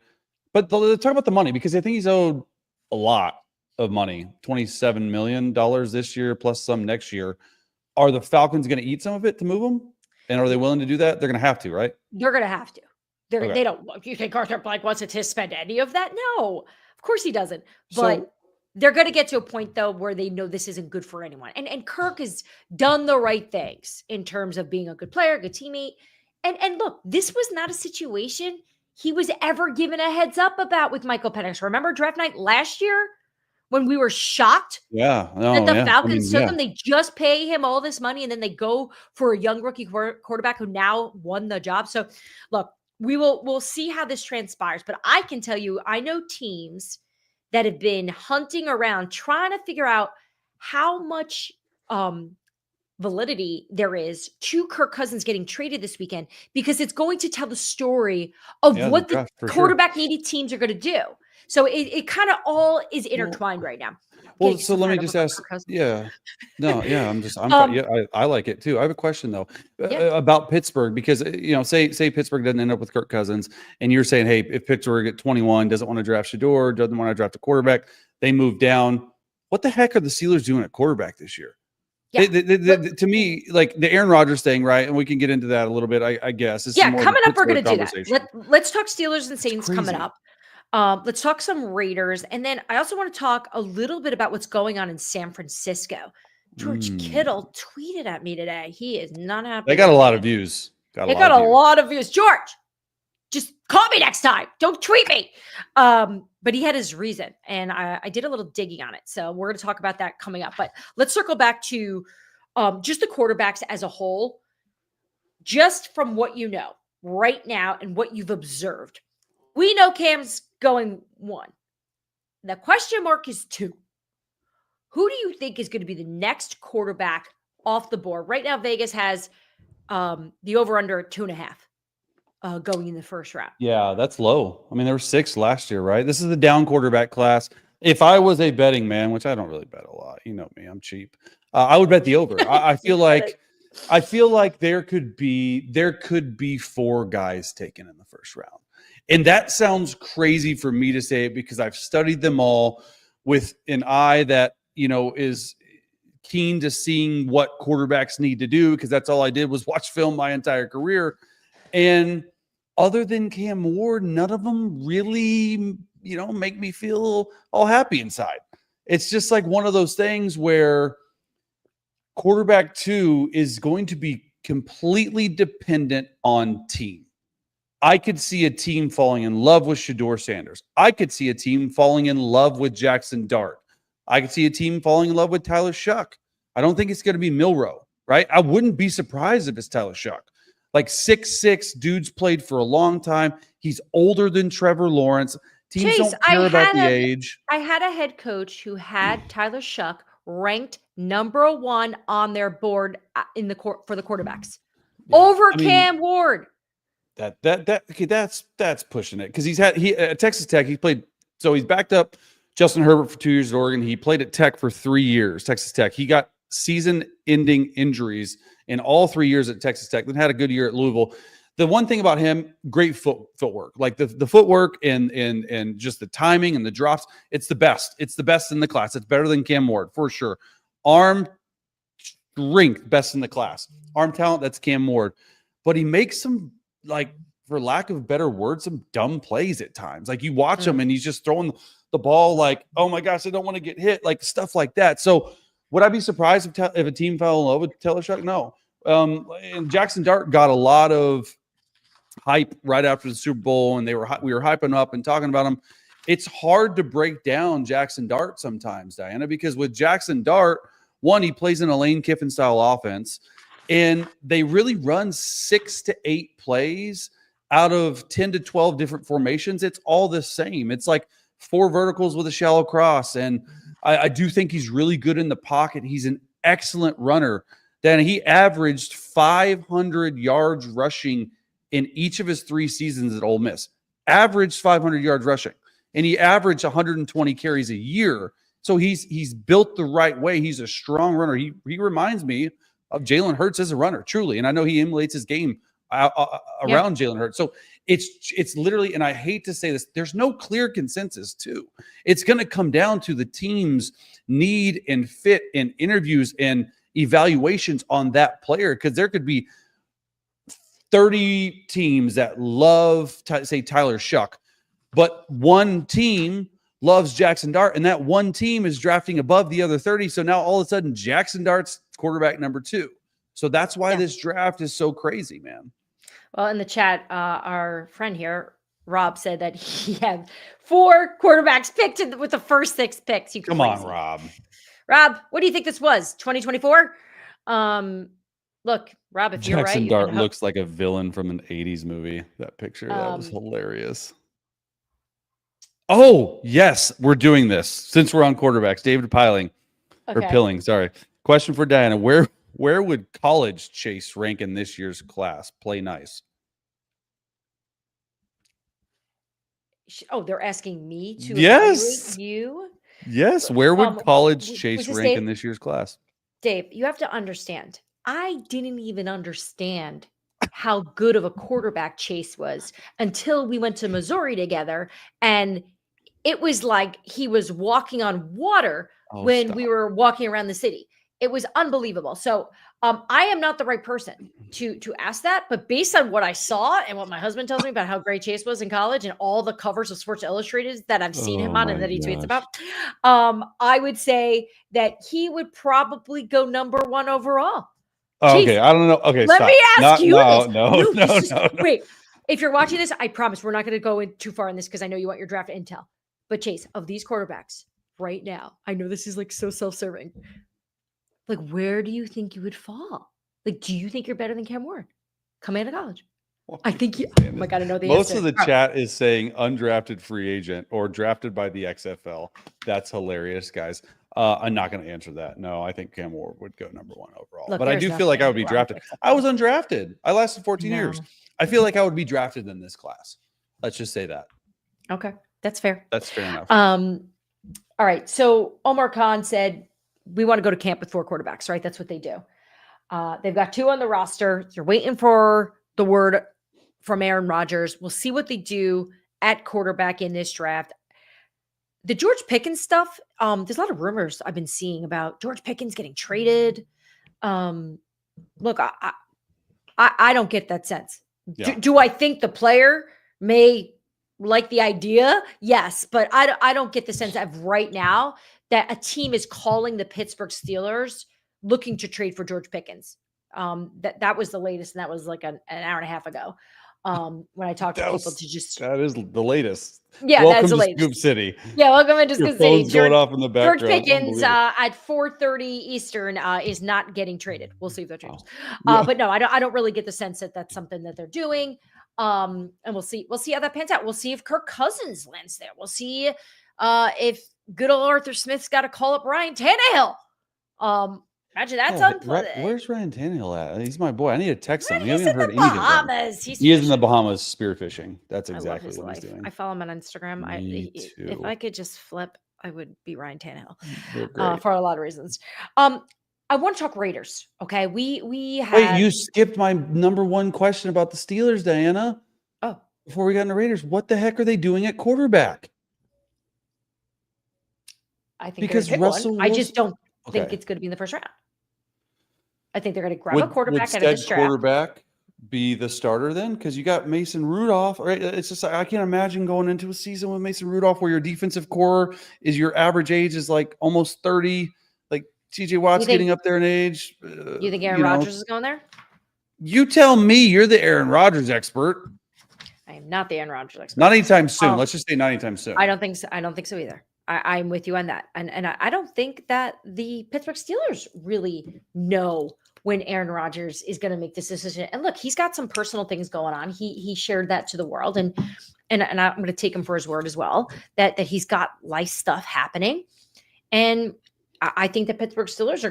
But talk about the money because I think he's owed a lot of money, $27 million this year, plus some next year. Are the Falcons going to eat some of it to move them? And are they willing to do that? They're going to have to, right? They're going to have to. Okay. They don't. You think Arthur Blank wants to spend any of that? No, of course he doesn't. But they're going to get to a point, though, where they know this isn't good for anyone. And Kirk has done the right things in terms of being a good player, good teammate. And look, this was not a situation he was ever given a heads up about with Michael Penix. Remember draft night last year when we were shocked that the Falcons took him? They just pay him all this money, and then they go for a young rookie quarterback who now won the job. So, look, we'll see how this transpires. But I can tell you, I know teams that have been hunting around trying to figure out how much validity there is to Kirk Cousins getting traded this weekend, because it's going to tell the story of what the quarterback needy teams are going to do. So it kind of all is intertwined right now. Well, so let me just ask. I like it too. I have a question though about Pittsburgh, because say Pittsburgh doesn't end up with Kirk Cousins, and you're saying, hey, if Pittsburgh at 21 doesn't want to draft Shedeur, doesn't want to draft a quarterback, they move down. What the heck are the Steelers doing at quarterback this year? Yeah. To me, like the Aaron Rodgers thing, right? And we can get into that a little bit, I guess. Coming up, we're going to do that. Let's talk Steelers and Saints coming up. Let's talk some Raiders. And then I also want to talk a little bit about what's going on in San Francisco. George Kittle tweeted at me today. He is not happy. They got a lot of views. They got a lot of views. George, just call me next time. Don't tweet me. But he had his reason, and I did a little digging on it. So we're going to talk about that coming up. But let's circle back to just the quarterbacks as a whole, just from what you know right now and what you've observed. We know Cam's going 1. The question mark is 2. Who do you think is going to be the next quarterback off the board? Right now, Vegas has the over-under at 2.5 going in the first round. Yeah, that's low. I mean, there were 6 last year, right? This is the down quarterback class. If I was a betting man, which I don't really bet a lot, you know me, I'm cheap. I would bet the over. I feel like there could be 4 guys taken in the first round. And that sounds crazy for me to say, because I've studied them all with an eye that, is keen to seeing what quarterbacks need to do, because that's all I did was watch film my entire career. And other than Cam Ward, none of them really, make me feel all happy inside. It's just like one of those things where quarterback 2 is going to be completely dependent on team. I could see a team falling in love with Shedeur Sanders. I could see a team falling in love with Jackson Dart. I could see a team falling in love with Tyler Shuck. I don't think it's going to be Milroe, right? I wouldn't be surprised if it's Tyler Shuck. Like 6'6", dude's played for a long time. He's older than Trevor Lawrence. Teams Chase, don't care about the age. I had a head coach who had Tyler Shuck ranked number 1 on their board in the court for the quarterbacks over Cam Ward. That's pushing it, because he at Texas Tech he played, so he's backed up Justin Herbert for 2 years at Oregon. He played at Tech for 3 years, Texas Tech. He got season-ending injuries in all 3 years at Texas Tech. Then had a good year at Louisville. The one thing about him, great footwork, like the footwork and just the timing and the drops. It's the best. It's the best in the class. It's better than Cam Ward for sure. Arm strength, best in the class. Arm talent, that's Cam Ward. But he makes some, like, for lack of a better word, some dumb plays at times. Like you watch him and he's just throwing the ball like, oh my gosh, I don't want to get hit, like stuff like that. So would I be surprised if a team fell in love with Tyler Shuck? No. And Jackson Dart got a lot of hype right after the Super Bowl, and we were hyping up and talking about him. It's hard to break down Jackson Dart sometimes, Dianna, because with Jackson Dart, one, he plays in a Lane Kiffin style offense, and they really run 6 to 8 plays out of 10 to 12 different formations. It's all the same. It's like 4 verticals with a shallow cross. And I do think he's really good in the pocket. He's an excellent runner. Then he averaged 500 yards rushing in each of his 3 seasons at Ole Miss. Averaged 500 yards rushing. And he averaged 120 carries a year. So he's built the right way. He's a strong runner. He reminds me of Jalen Hurts as a runner, truly. And I know he emulates his game around Jalen Hurts. So it's literally, and I hate to say this, there's no clear consensus too. It's going to come down to the team's need and fit and interviews and evaluations on that player, because there could be 30 teams that love, say, Tyler Shuck, but one team loves Jackson Dart, and that one team is drafting above the other 30. So now all of a sudden Jackson Dart's quarterback number 2. So that's why this draft is so crazy, man. Well, in the chat, our friend here, Rob, said that he had 4 quarterbacks picked with the first 6 picks. Come on, Rob. Rob, what do you think this was? 2024? Look, Rob, if you're right. Jackson Dart looks like a villain from an 80s movie. That picture, that was hilarious. Oh, yes, we're doing this. Since we're on quarterbacks, David Pilling. Sorry. Question for Dianna. Where would college Chase rank in this year's class? Play nice. Oh, they're asking me to evaluate you? Yes. Where would college Chase rank in this year's class? Dave, you have to understand. I didn't even understand how good of a quarterback Chase was until we went to Missouri together. And it was like he was walking on water when we were walking around the city. It was unbelievable. So I am not the right person to ask that, but based on what I saw and what my husband tells me about how great Chase was in college and all the covers of Sports Illustrated that I've seen him on and that he tweets about, I would say that he would probably go number 1 overall. Oh, okay, I don't know. Okay, let me ask you this. No. Wait, if you're watching this, I promise we're not going to go in too far in this because I know you want your draft intel. But Chase, of these quarterbacks right now, I know this is like so self-serving. Like, where do you think you would fall? Like, do you think you're better than Cam Ward coming out of college? I think you. Oh my God, I know the Most answer. of the chat is saying undrafted free agent or drafted by the XFL. That's hilarious, guys. I'm not going to answer that. No, I think Cam Ward would go number 1 overall. Look, but I do feel like I would be drafted. I was undrafted. I lasted 14 years. I feel like I would be drafted in this class. Let's just say that. Okay, that's fair. That's fair enough. All right. So Omar Khan said, we want to go to camp with 4 quarterbacks, right? That's what they do. They've got 2 on the roster. They're waiting for the word from Aaron Rodgers. We'll see what they do at quarterback in this draft. The George Pickens stuff, there's a lot of rumors I've been seeing about George Pickens getting traded. Look, I don't get that sense. Yeah. Do I think the player may like the idea? Yes, but I don't get the sense of right now that a team is calling the Pittsburgh Steelers looking to trade for George Pickens. That was the latest, and that was like an hour and a half ago. When I talked to people to just that is the latest. Yeah, welcome that's the to latest. Scoop City. Yeah, welcome to Scoop City. Going off in the background. George Pickens at 4:30 Eastern is not getting traded. We'll see if that changes. But no, I don't really get the sense that that's something that they're doing. And we'll see how that pans out. We'll see if Kirk Cousins lands there. We'll see if good old Arthur Smith's got to call up Ryan Tannehill. Imagine that's unpleasant. Where's Ryan Tannehill at? He's my boy. I need to text him. He's in the Bahamas. He is in the Bahamas spearfishing. That's exactly what he's doing. I follow him on Instagram. If I could just flip, I would be Ryan Tannehill for a lot of reasons. I want to talk Raiders. Okay, we have. Wait, you skipped my number 1 question about the Steelers, Dianna. Oh, before we got into Raiders, what the heck are they doing at quarterback? I think because Russell. I just don't think it's going to be in the first round. I think they're going to grab a quarterback out of this draft. Quarterback be the starter then? Because you got Mason Rudolph, right? It's just I can't imagine going into a season with Mason Rudolph where your defensive core is your average age is like almost 30. Like TJ Watt's getting up there in age. You think Aaron Rodgers is going there? You tell me. You're the Aaron Rodgers expert. I am not the Aaron Rodgers expert. Not anytime soon. Let's just say not anytime soon. I don't think so. I don't think so either. I'm with you on that. And I don't think that the Pittsburgh Steelers really know when Aaron Rodgers is going to make this decision. And look, he's got some personal things going on. He shared that to the world. And I'm going to take him for his word as well, that he's got life stuff happening. And I think the Pittsburgh Steelers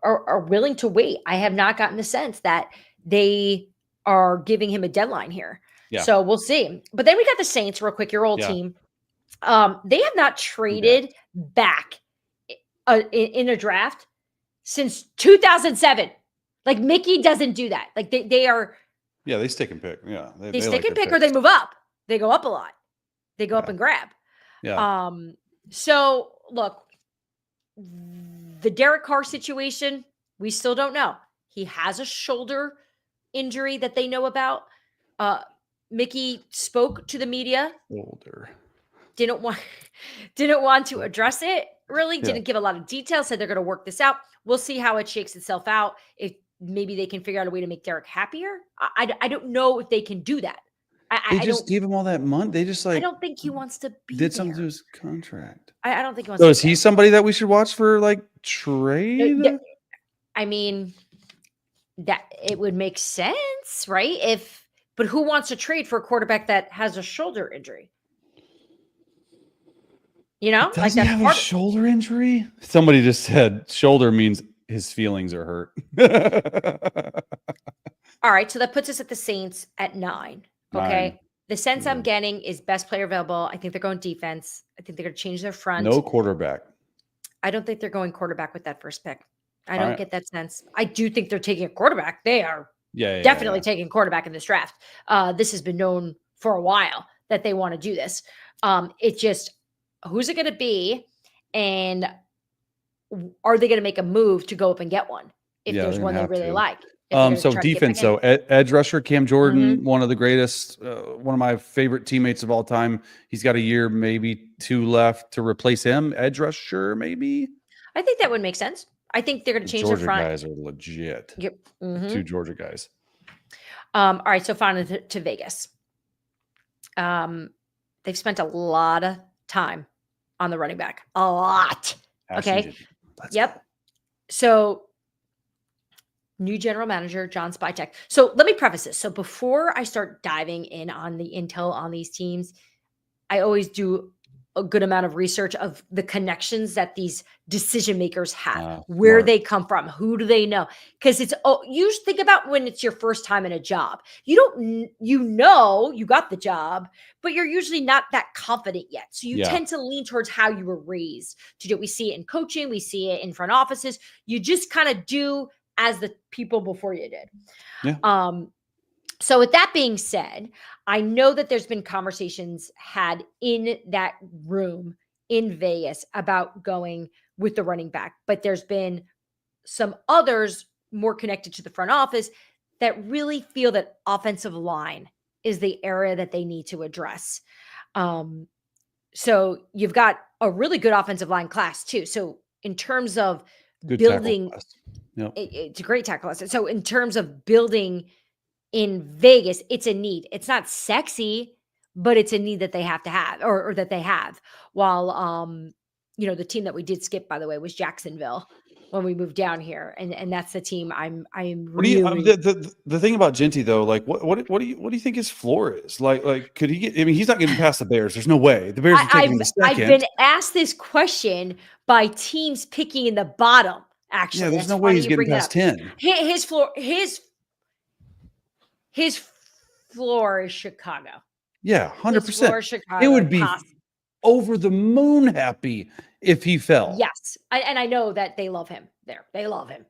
are willing to wait. I have not gotten the sense that they are giving him a deadline here. Yeah. So we'll see. But then we got the Saints real quick, your old team. They have not traded back in a draft since 2007. Like Mickey doesn't do that. Like they are Yeah, they stick and pick. Yeah, They stick like and their pick, or they picks. move up. They go up a lot. They go up Yeah. and grab. Yeah. So look, the Derek Carr situation, we still don't know. He has a shoulder injury that they know about. Mickey spoke to the media, Older. didn't want didn't want to address it, really, Yeah. didn't give a lot of details, said they're going to work this out. We'll see how it shakes itself out. If maybe they can figure out a way to make Derek happier. I don't know if they can do that. They I just don't gave him all that money. They just I like don't think he wants to be did something to there. his contract. I don't think he wants So to is be he there. somebody that we should watch for like trade? I mean, that it would make sense, right? But who wants to trade for a quarterback that has a shoulder injury? Does like he that's have a part shoulder injury? Somebody just said shoulder means his feelings are hurt. All right, so that puts us at the Saints at 9. Okay. 9. The sense I'm Yeah. getting is best player available. I think they're going defense. I think they're going to change their front. No quarterback. I don't think they're going quarterback with that first pick. I All don't right. get that sense. I do think they're taking a quarterback. They are Yeah, definitely taking quarterback in this draft. This has been known for a while that they want to do this. It's just, who's it going to be? And are they going to make a move to go up and get one? If Yeah, there's they're one gonna they have really to. like. If they're gonna So try to get defense, back in. so edge rusher Cam Jordan, Mhm. one of the greatest, one of my favorite teammates of all time. He's got a year, maybe 2 left to replace him. Edge rusher, maybe. I think that would make sense. I think they're going The to change their Georgia front. guys are legit. Yep. The Mhm. 2 Georgia guys. All right, so finally to Vegas. They've spent a lot of time on the running back. A lot. Ashton Okay. Jeanty. Let's Yep. go. So new general manager, John Spytek. So let me preface this. So before I start diving in on the intel on these teams, I always do a good amount of research of the connections that these decision makers have, where Smart. they come from, who do they know? Because you think about when it's your first time in a job. You got the job, but you're usually not that confident yet. So you Yeah. tend to lean towards how you were raised to do. We see it in coaching, we see it in front offices. You just kind of do as the people before you did. Yeah. So with that being said, I know that there's been conversations had in that room in Vegas about going with the running back, but there's been some others more connected to the front office that really feel that offensive line is the area that they need to address. So you've got a really good offensive line class too. So in terms of Good tackle building, class. Yep. it's a great tackle class. So in terms of building in Vegas, it's a need. It's not sexy, but it's a need that they have to have, or that they have. While the team that we did skip, by the way, was Jacksonville when we moved down here, and that's the team I'm What do you really. the thing about Jeanty though? Like, what do you think his floor is? Like, could he get? I mean, he's not getting past the Bears. There's no way the Bears are taking him to I've second. been asked this question by teams picking in the bottom. Actually, Yeah, there's That's no way funny he's you getting bring that past up. 10. His floor, his floor is Chicago. Yeah, His floor 100%. is Chicago. It would be over the moon happy if he fell. Yes, and I know that they love him there. They love him.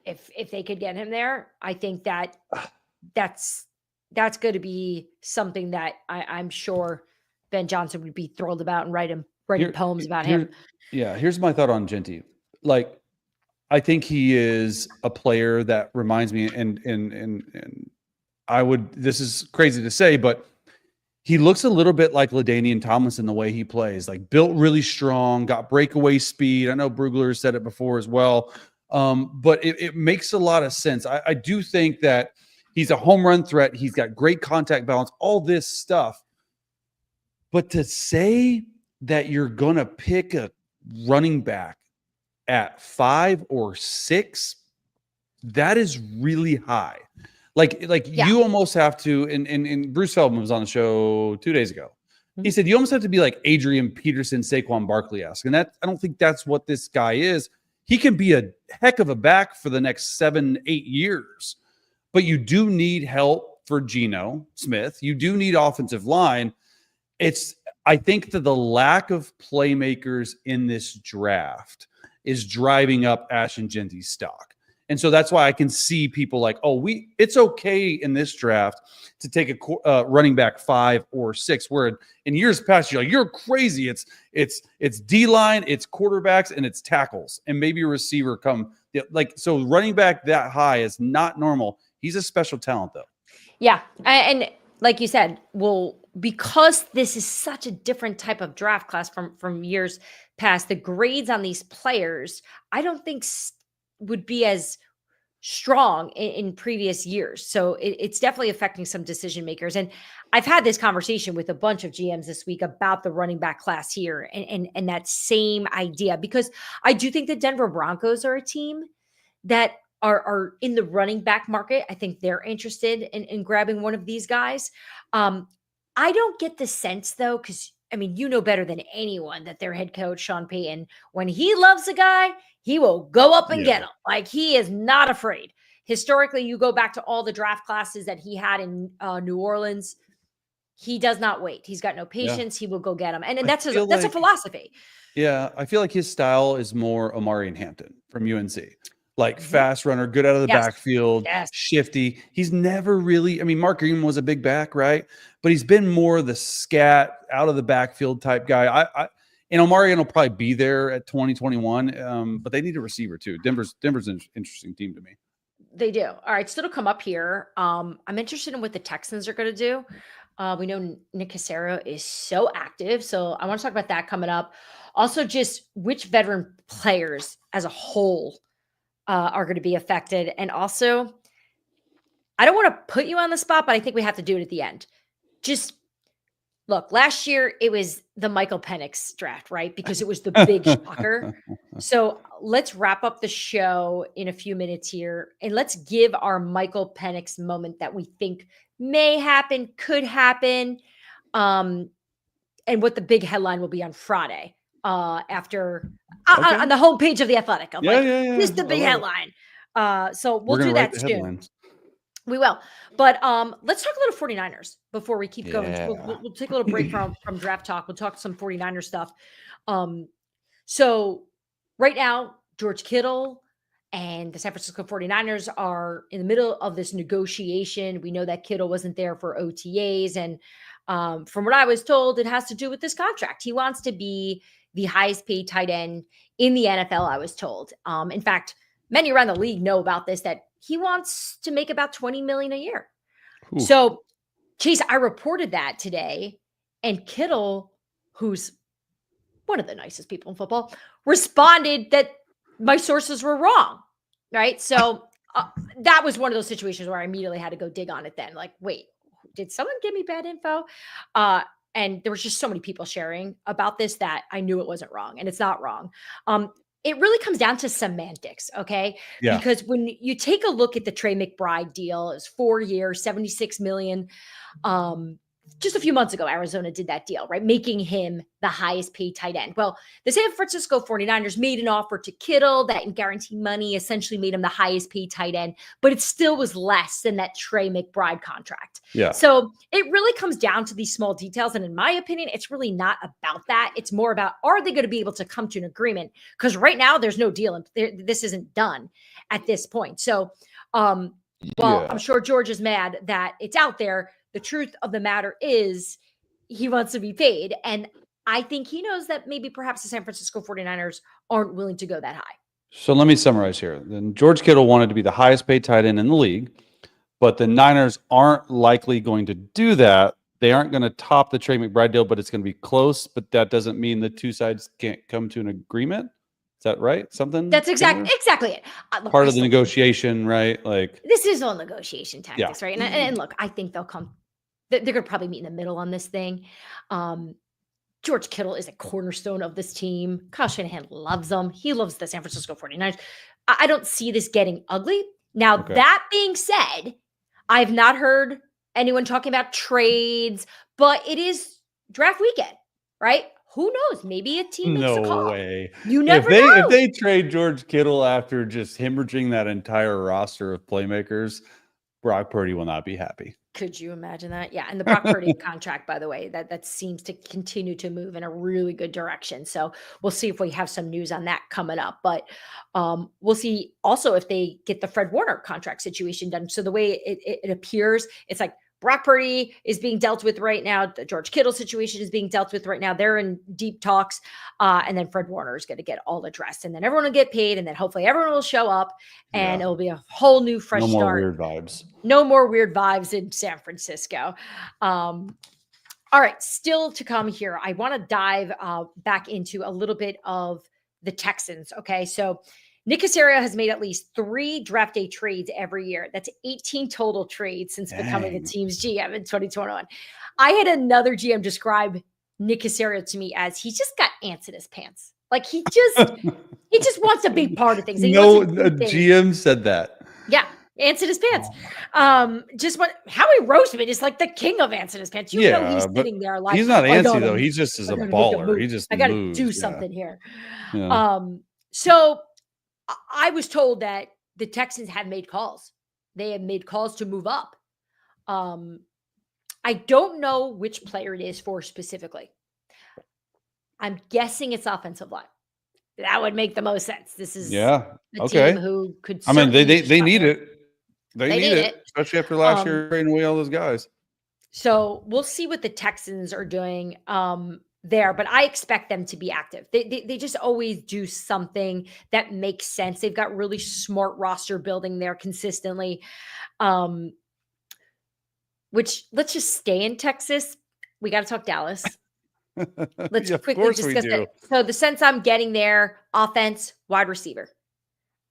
If they could get him there, I think that's going to be something that I'm sure Ben Johnson would be thrilled about and writing poems about him. Yeah, here's my thought on Jeanty. Like, I think he is a player that reminds me, and I would. This is crazy to say, but he looks a little bit like LaDainian Tomlinson the way he plays. Like, built really strong, got breakaway speed. I know Brugler said it before as well, but it makes a lot of sense. I do think that he's a home run threat. He's got great contact balance, all this stuff. But to say that you're going to pick a running back at 5 or 6, that is really high. You almost have to, and Bruce Feldman was on the show 2 days ago. He said, you almost have to be like Adrian Peterson, Saquon Barkley-esque. And I don't think that's what this guy is. He can be a heck of a back for the next 7-8 years, but you do need help for Geno Smith. You do need offensive line. I think that the lack of playmakers in this draft is driving up Ashton Jeanty's stock. And so that's why I can see people like, it's okay in this draft to take a running back 5 or 6, where in years past, you're crazy. It's D-line, it's quarterbacks, and it's tackles, and maybe a receiver so running back that high is not normal. He's a special talent, though. Yeah. And like you said, because this is such a different type of draft class from years past, the grades on these players, I don't think would be as strong in previous years. So it's definitely affecting some decision makers. And I've had this conversation with a bunch of GMs this week about the running back class here and that same idea, because I do think the Denver Broncos are a team that are in the running back market. I think they're interested in grabbing one of these guys. I don't get the sense, though, because I mean, you know better than anyone that their head coach, Sean Payton, when he loves a guy, he will go up and get him. Like, he is not afraid. Historically, you go back to all the draft classes that he had in New Orleans. He does not wait. He's got no patience. He will go get him. And that's a philosophy. Yeah. I feel like his style is more Omari and Hampton from UNC. Like fast runner, good out of the backfield, shifty. He's never really, I mean, Mark Green was a big back, right? But he's been more the scat, out of the backfield type guy. And Omarion will probably be there at 2021, but they need a receiver too. Denver's an interesting team to me. They do. All right, so it'll come up here. I'm interested in what the Texans are going to do. We know Nick Cassero is so active, so I want to talk about that coming up. Also, just which veteran players as a whole are going to be affected. And also, I don't want to put you on the spot, but I think we have to do it at the end. Just look, last year it was the Michael Penix draft, right? Because it was the big shocker. So let's wrap up the show in a few minutes here, and let's give our Michael Penix moment that we think may happen, could happen, and what the big headline will be on Friday. After on the homepage of The Athletic. This is the big headline. So we'll do that soon. Headlines. We will. But let's talk a little 49ers before we keep going. We'll take a little break from draft talk. We'll talk some 49er stuff. So right now, George Kittle and the San Francisco 49ers are in the middle of this negotiation. We know that Kittle wasn't there for OTAs. And from what I was told, it has to do with this contract. He wants to be the highest paid tight end in the NFL, I was told. In fact, many around the league know about this, that he wants to make about $20 million a year. Ooh. So, Chase, I reported that today, and Kittle, who's one of the nicest people in football, responded that my sources were wrong, right? So that was one of those situations where I immediately had to go dig on it then. Like, wait, did someone give me bad info? And there was just so many people sharing about this that I knew it wasn't wrong, and it's not wrong. It really comes down to semantics, okay? Yeah. Because when you take a look at the Trey McBride deal, it's 4 years, $76 million. Just a few months ago, Arizona did that deal, right? Making him the highest paid tight end. Well, the San Francisco 49ers made an offer to Kittle that in guaranteed money essentially made him the highest paid tight end, but it still was less than that Trey McBride contract. Yeah. So it really comes down to these small details. And in my opinion, it's really not about that. It's more about, are they going to be able to come to an agreement? Because right now there's no deal. And this isn't done at this point. So, I'm sure George is mad that it's out there. The truth of the matter is he wants to be paid. And I think he knows that maybe perhaps the San Francisco 49ers aren't willing to go that high. So let me summarize here. Then George Kittle wanted to be the highest paid tight end in the league, but the Niners aren't likely going to do that. They aren't going to top the Trey McBride deal, but it's going to be close. But that doesn't mean the two sides can't come to an agreement. Is that right? Something that's exactly it. Part of the negotiation, right? Like, this is all negotiation tactics, right? And look, I think they'll come. They're going to probably meet in the middle on this thing. George Kittle is a cornerstone of this team. Kyle Shanahan loves them. He loves the San Francisco 49ers. I don't see this getting ugly. Now, that being said, I've not heard anyone talking about trades, but it is draft weekend, right? Who knows? Maybe a team makes a call. No way. You never know. If they trade George Kittle after just hemorrhaging that entire roster of playmakers, Brock Purdy will not be happy. Could you imagine that? Yeah, and the Brock Purdy contract, by the way, that seems to continue to move in a really good direction. So we'll see if we have some news on that coming up. But we'll see also if they get the Fred Warner contract situation done. So the way it appears, it's like Brock Purdy is being dealt with right now. The George Kittle situation is being dealt with right now. They're in deep talks. And then Fred Warner is going to get all addressed. And then everyone will get paid. And then hopefully everyone will show up. And it'll be a whole new fresh start. No more weird vibes. No more weird vibes in San Francisco. All right. Still to come here. I want to dive back into a little bit of the Texans. Okay. So Nick Caserio has made at least 3 draft day trades every year. That's 18 total trades since becoming the team's GM in 2021. I had another GM describe Nick Caserio to me as he's just got ants in his pants. Like he just wants a big part of things. No, a GM said that. Yeah. Ants in his pants. Howie Roseman is like the king of ants in his pants. You know he's sitting there like he's not antsy though. He's just as a baller. He just I gotta do something here. Yeah. So I was told that the Texans have made calls. They have made calls to move up. I don't know which player it is for specifically. I'm guessing it's offensive line. That would make the most sense. This is a team who could. I mean, they need it. They need it, especially after last year trading away all those guys. So we'll see what the Texans are doing there, but I expect them to be active. They just always do something that makes sense. They've got really smart roster building there consistently. Which let's just stay in Texas. We got to talk Dallas. Let's quickly discuss that. So the sense I'm getting there, offense, wide receiver.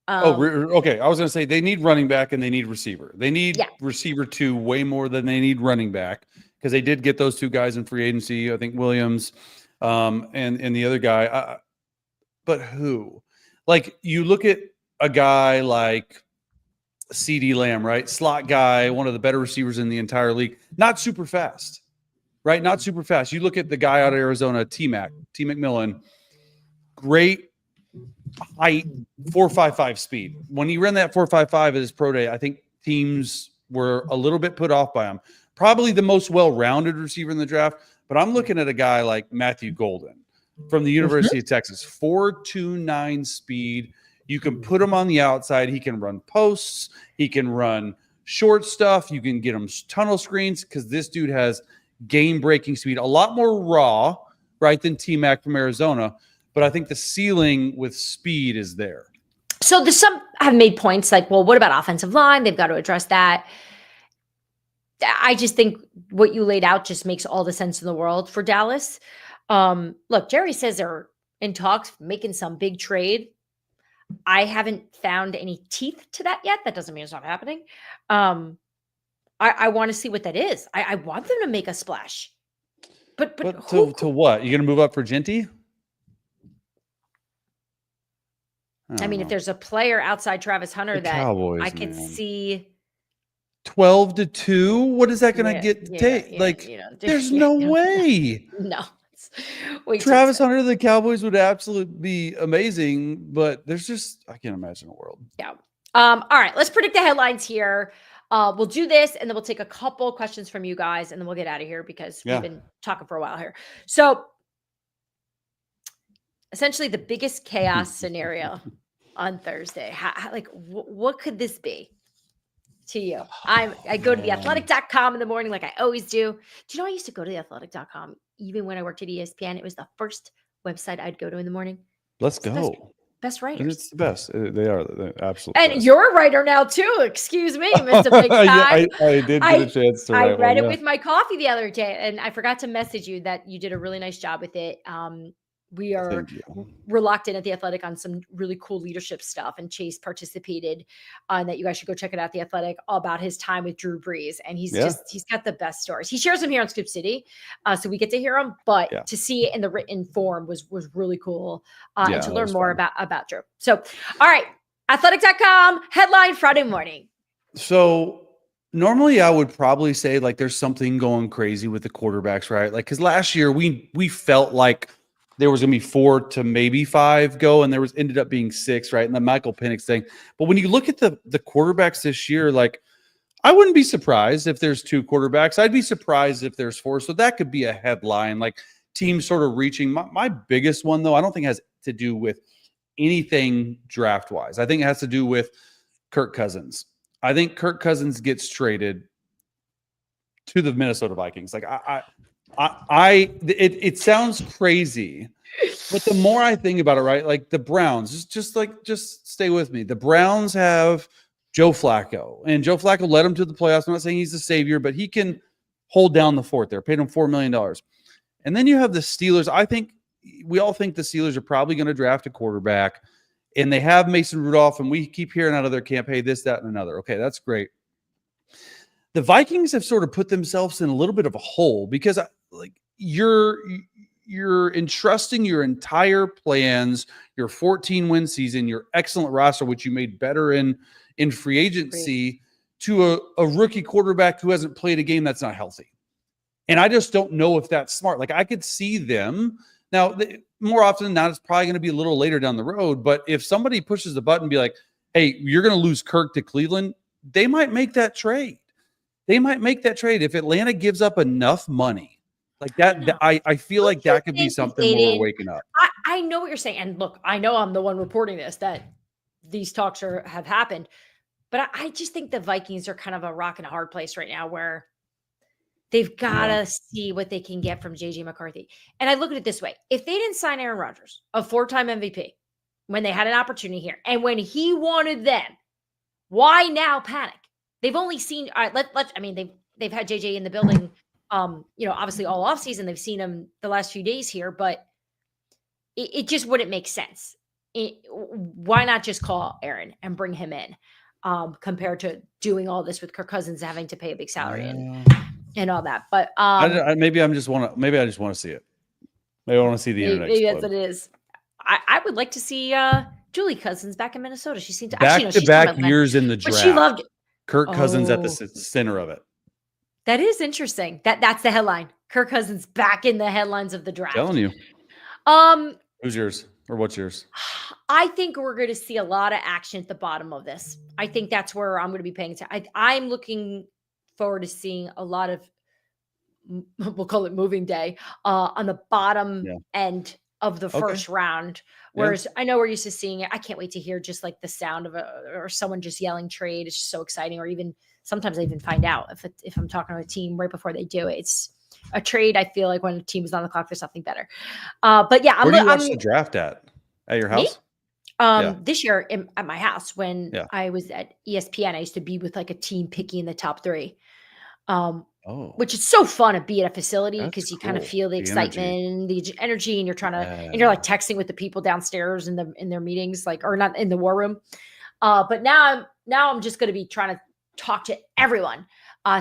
Okay. I was going to say they need running back and they need receiver. They need receiver 2 way more than they need running back because they did get those 2 guys in free agency. I think Williams and the other guy. But who? Like you look at a guy like CD Lamb, right? Slot guy, one of the better receivers in the entire league. Not super fast, right? Not super fast. You look at the guy out of Arizona, T McMillan, great height, 4.55 speed. When he ran that 4.55 at his pro day, I think teams were a little bit put off by him. Probably the most well-rounded receiver in the draft, but I'm looking at a guy like Matthew Golden from the University of Texas, 4.29 speed. You can put him on the outside. He can run posts. He can run short stuff. You can get him tunnel screens because this dude has game-breaking speed. A lot more raw, right, than T-Mac from Arizona. But I think the ceiling with speed is there. So some have made points like, well, what about offensive line? They've got to address that. I just think what you laid out just makes all the sense in the world for Dallas. Look, Jerry says they're in talks, making some big trade. I haven't found any teeth to that yet. That doesn't mean it's not happening. I want to see what that is. I want them to make a splash. But to what? You going to move up for Jeanty? I mean, if there's a player outside Travis Hunter that Cowboys, I could see 12-2, what is that going to get? There's no way. No. Travis Hunter, the Cowboys would absolutely be amazing, but there's just I can't imagine a world. Yeah. All right, let's predict the headlines here. We'll do this, and then we'll take a couple questions from you guys, and then we'll get out of here because we've been talking for a while here. So, essentially, the biggest chaos scenario on Thursday. What could this be to you? I go to theathletic.com in the morning like I always do. Do you know I used to go to theathletic.com even when I worked at ESPN? It was the first website I'd go to in the morning. Let's go. Best writers. It's the best. They're absolutely. And you're a writer now too. Excuse me, Mr. Big Time. I did get a chance to write I read it with my coffee the other day, and I forgot to message you that you did a really nice job with it. We're locked in at The Athletic on some really cool leadership stuff, and Chase participated on that. You guys should go check it out. The Athletic, all about his time with Drew Brees. And he's got the best stories. He shares them here on Scoop City. So we get to hear them, but to see it in the written form was really cool. And to learn more about Drew. So, all right. Athletic.com headline Friday morning. So normally I would probably say like, there's something going crazy with the quarterbacks, right? Like, cause last year we felt like there was going to be 4 to maybe 5 go, and ended up being 6, right? And the Michael Penix thing. But when you look at the quarterbacks this year, like I wouldn't be surprised if there's 2 quarterbacks. I'd be surprised if there's 4. So that could be a headline, like teams sort of reaching. My biggest one, though, I don't think has to do with anything draft-wise. I think it has to do with Kirk Cousins. I think Kirk Cousins gets traded to the Minnesota Vikings. Like it sounds crazy, but the more I think about it, right? Like the Browns, just stay with me. The Browns have Joe Flacco, and Joe Flacco led them to the playoffs. I'm not saying he's the savior, but he can hold down the fort there. Paid him $4 million. And then you have the Steelers. I think we all think the Steelers are probably going to draft a quarterback, and they have Mason Rudolph, and we keep hearing out of their camp, hey, this, that, and another. Okay, that's great. The Vikings have sort of put themselves in a little bit of a hole because like you're entrusting your entire plans, your 14-win season, your excellent roster, which you made better in free agency, to a rookie quarterback who hasn't played a game that's not healthy. And I just don't know if that's smart. Like I could see them now. More often than not, it's probably going to be a little later down the road. But if somebody pushes the button and be like, hey, you're going to lose Kirk to Cleveland, they might make that trade. If Atlanta gives up enough money like that, I feel like that could be something where we're waking up. I know what you're saying. And look, I know I'm the one reporting this, that these talks have happened. But I just think the Vikings are kind of a rock and a hard place right now where they've got to see what they can get from JJ McCarthy. And I look at it this way. If they didn't sign Aaron Rodgers, a 4-time MVP, when they had an opportunity here, and when he wanted them, why now panic? They've only seen, all right, they've had JJ in the building, obviously all offseason. They've seen him the last few days here, but it just wouldn't make sense. Why not just call Aaron and bring him in compared to doing all this with Kirk Cousins having to pay a big salary and all that. But maybe I just want to see it. Maybe I want to see the internet. Maybe that's what it is. I would like to see Julie Cousins back in Minnesota. She seemed to back-to-back years in the draft. But she loved it. Kirk Cousins at the center of it. That is interesting. That's the headline. Kirk Cousins back in the headlines of the draft. I'm telling you. Who's yours or what's yours? I think we're going to see a lot of action at the bottom of this. I think that's where I'm going to be paying attention. I'm looking forward to seeing a lot of, we'll call it moving day, on the bottom end of the first round. Whereas I know we're used to seeing it. I can't wait to hear just like the sound of or someone just yelling trade. It's just so exciting. Or even sometimes I even find out if I'm talking to a team right before they do it. It's a trade. I feel like when a team is on the clock, there's something better. But yeah, where do you watch the draft at your house? This year at my house when I was at ESPN, I used to be with like a team picking the top 3. Which is so fun to be at a facility because you kind of feel the excitement, the energy, and you're trying to, and you're like texting with the people downstairs in their meetings, like, or not in the war room. But now I'm just going to be trying to talk to everyone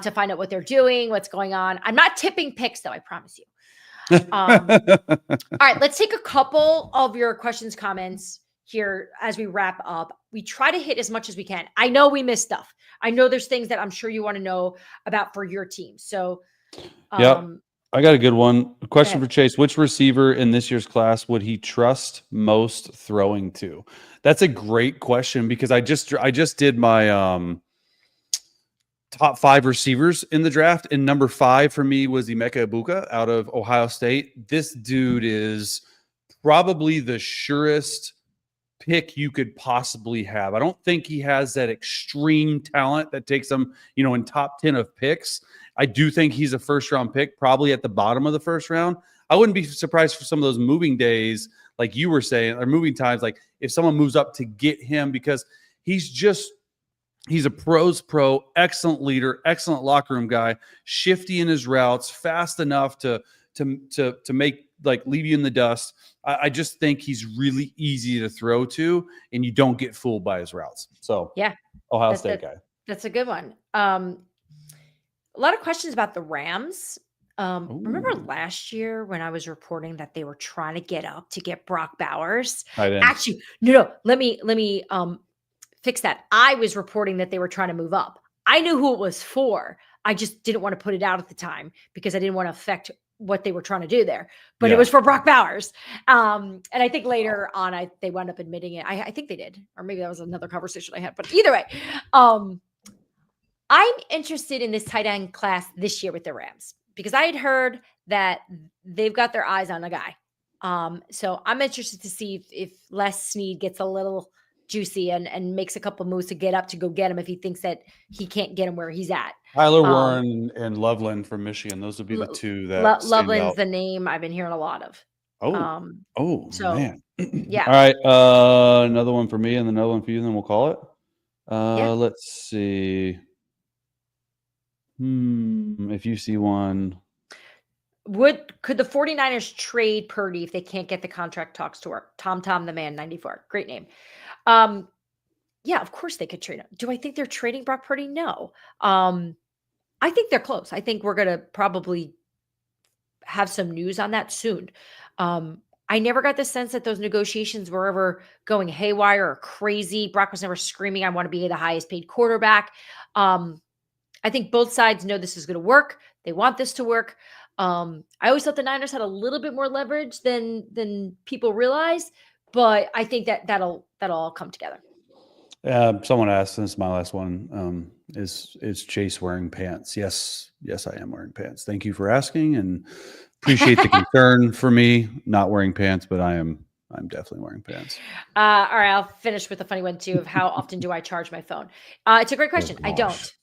to find out what they're doing, what's going on. I'm not tipping picks though, I promise you. All right, let's take a couple of your questions, comments here as we wrap up. We try to hit as much as we can. I know we miss stuff. I know there's things that I'm sure you want to know about for your team. So, I got a good one. A question for Chase. Which receiver in this year's class would he trust most throwing to? That's a great question because I just did my top 5 receivers in the draft, and number 5 for me was Emeka Egbuka out of Ohio State. This dude is probably the surest pick you could possibly have. I don't think he has that extreme talent that takes him, in top 10 of picks. I do think he's a first-round pick, probably at the bottom of the first round. I wouldn't be surprised for some of those moving days, like you were saying, or moving times, like if someone moves up to get him, because he's a pro's pro, excellent leader, excellent locker room guy, shifty in his routes, fast enough to make, like, leave you in the dust. I just think he's really easy to throw to, and you don't get fooled by his routes. So Ohio State guy. That's a good one. A lot of questions about the Rams. Remember last year when I was reporting that they were trying to get up to get Brock Bowers? Actually, no. Let me fix that. I was reporting that they were trying to move up. I knew who it was for. I just didn't want to put it out at the time because I didn't want to affect what they were trying to do there, but it was for Brock Bowers. And I think later on, they wound up admitting it. I think they did, or maybe that was another conversation I had, but either way, I'm interested in this tight end class this year with the Rams because I had heard that they've got their eyes on a guy. So I'm interested to see if Les Snead gets a little juicy and makes a couple moves to get up to go get him if he thinks that he can't get him where he's at. Tyler Warren and Loveland from Michigan. Those would be the two that stand Loveland's out. the name I've been hearing a lot of. So, man. yeah. All right. Another one for me and another one for you, and then we'll call it. Yeah. Let's see. If you see one. Could the 49ers trade Purdy if they can't get the contract talks to work? Tom the Man 94. Great name. Yeah, of course they could trade him. Do I think they're trading Brock Purdy? No. I think they're close. I think we're going to probably have some news on that soon. I never got the sense that those negotiations were ever going haywire or crazy. Brock was never screaming, I want to be the highest paid quarterback. I think both sides know this is going to work. They want this to work. I always thought the Niners had a little bit more leverage than people realize, but I think that'll all come together. Someone asked, and this is my last one, is Chase wearing pants? Yes, I am wearing pants. Thank you for asking, and appreciate the concern for me not wearing pants, but I'm definitely wearing pants. All right, I'll finish with a funny one too of how often do I charge my phone? It's a great question. I don't.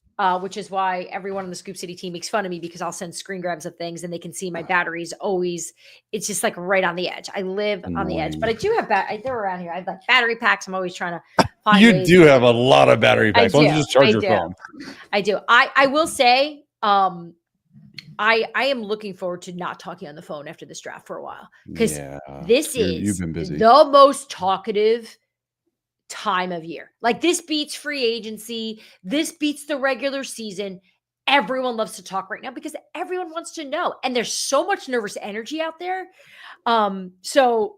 Which is why everyone on the Scoop City team makes fun of me because I'll send screen grabs of things and they can see my batteries always. It's just like right on the edge. I live on the edge, but I do have they're around here. I have like battery packs. I'm always trying to find. You do have a lot of battery packs. Why don't you just charge your phone? I do. I will say, I am looking forward to not talking on the phone after this draft for a while because you've been busy. The most talkative time of year. Like this beats free agency. This beats the regular season. Everyone loves to talk right now because everyone wants to know. And there's so much nervous energy out there. So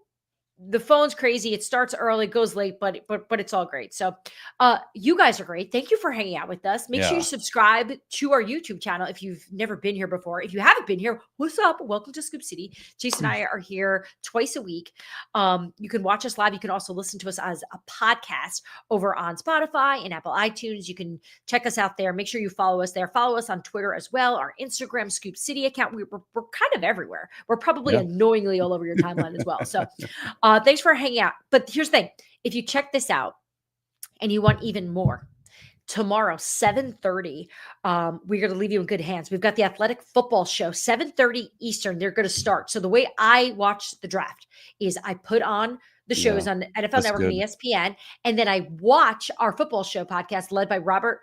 the phone's crazy. It starts early, goes late, but it's all great. So you guys are great. Thank you for hanging out with us. Make sure you subscribe to our YouTube channel if you've never been here before. If you haven't been here, what's up? Welcome to Scoop City. Jason and I are here twice a week. You can watch us live. You can also listen to us as a podcast over on Spotify and Apple iTunes. You can check us out there. Make sure you follow us there. Follow us on Twitter as well. Our Instagram Scoop City account. We're kind of everywhere. We're probably annoyingly all over your timeline as well. So thanks for hanging out. But here's the thing. If you check this out and you want even more, tomorrow, 7:30, we're going to leave you in good hands. We've got the Athletic Football Show, 7:30 Eastern. They're going to start. So the way I watch the draft is I put on the shows on NFL Network and ESPN, and then I watch our football show podcast led by Robert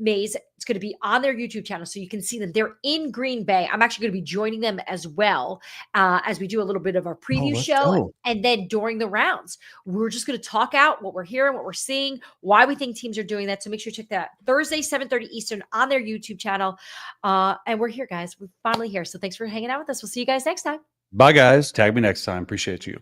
Mays. It's going to be on their YouTube channel, so you can see them. They're in Green Bay. I'm actually going to be joining them as well as we do a little bit of our preview show. And then during the rounds, we're just going to talk out what we're hearing, what we're seeing, why we think teams are doing that. So make sure you check that Thursday, 7:30 Eastern on their YouTube channel. And we're here, guys. We're finally here. So thanks for hanging out with us. We'll see you guys next time. Bye, guys. Tag me next time. Appreciate you.